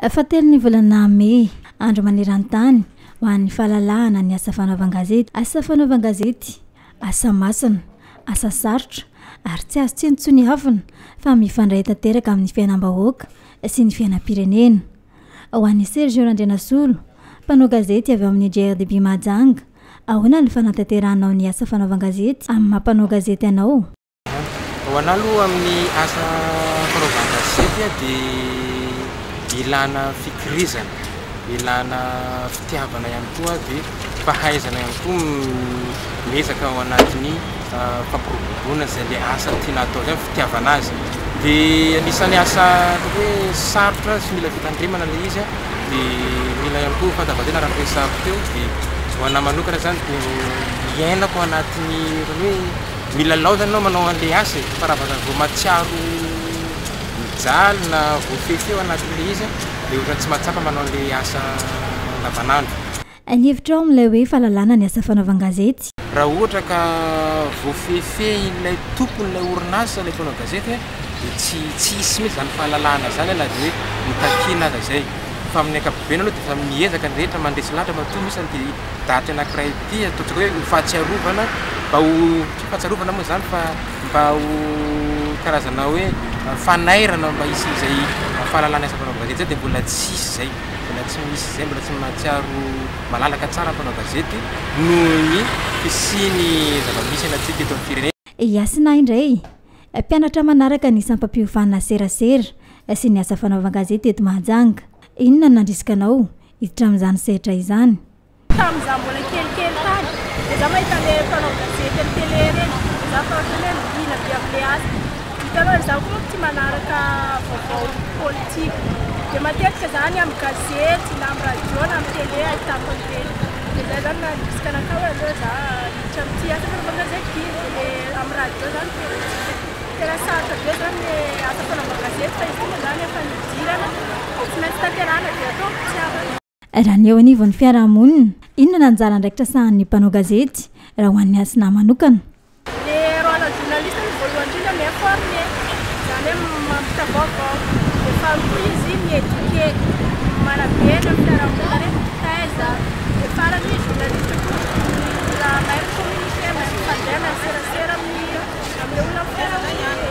Fatelo ny volana May andro maneran-tany ho an'ny fahalalahana ny asa fanaovan-gazety. Asa fanaovan-gazety, asa masina, asa sarotra ary tsy azo tsintsony havana fa mifandray tanteraka amin'ny fiainam-bahoaka sy ny fiainam-pirenena. Ho an'ny Sergio Randrianasolo, mpanao gazety avy amin'ny JRDB Mahajanga, ahoana ny fanatanteranao ny asa fanaovan-gazety amin'ny mampanao gazety anao? Ho analo amin'ny asa fanaovan-gazety dia ilana fikirizana, ilana fitiavana ihany koa dia fahaizana ihany koa miezaka ao anatin'ny fampiroboroana izay le asa tiana atao zay fitiavana azy. Dia anisan'ny asa hoe sarotra sy mila fitandremana ilay izy dia mila ihany koa fandavatena raha resahako teo. Dia ho anahy manokana zany dia iainako anatin'ny hoe mila laozana anao manao an'ilay asa fa raha vao matsiaro mijaly na voafefy eo anatin'ilay izy dia ohatrany tsy mahatsapa manao an'ilay asa andavanandro. Ny hevitra ao amin'ilay hoe fahalalana ny asa fanaovan-gazety? Raha ohatra ka voafefy ilay tompon'ilay orinasa ilay mpanao gazety dia tsy hisy mihitsy zany fahalalahana zany na dia hoe mitakiana aza zay. Fa amin'ny ankapobeny aloha dia fa miezaka ny rehetra mandresy lahatra matoa misy dia dahatra anankiray ity ataontsika hoe fahatsiarovana mba ho fahatsiarovana moa zany fa mba ho karazana hoe fanairana mba hisy izay fahalalana asa mpanao gazety zay dia mbola tsisy zay, mbola tsy misy zay, mbola tsy mahatsiaro malalaka tsara mpanao gazety noho ny fisiany zava-misy anantsika eto amin'ny firenena. Iasina indray mpianatra manaraka ny sampam-piovana serasera sy ny asa fanaovan-gazety eto Mahajanga. Inona nandrisika anao hiditra amin'izany sehatra izany? Tamin'izaho mbola kelikely tany dia zaho mahita ilay mpanao gazety amin'ny télé reny, zaho fa ohatrany hoe mihina be amin'ilay asa. Hitanao zaho koa tsy manaraka vaovao politika dia matetika zany amin'ny gazety na amin'ny radio na amin'ny télé ahitako an'ireny. Dia zay zany nandrisika anakao hoe aleo zaho hiditra amin'ity asa fanaovan-gazety ity. Dia amin'ny radio zany tena sarotra be zany ilay asa fanaovan-gazety fa izy io zany efa nidirana tsy maintsy tanterahana dia ataoko tsy havana. Raha ny eo anivon'ny fiarahamonina, inona ny anjara ndraikitra sahan'ny mpanao gazety raha ho an'ny asina manokana? Ilay rôle journaliste ny voalohany indrindra mi-informer, zany hoe mampita vaovao. Dia faharoa izy mi-éduquer, manabena amin'ny fiarahamonina rehetra taiza. Dia farany journaliste koa raha mahay communiquer, mahay mifandray, mahay serasera amin'ny olona amin'ny fiarahamonina.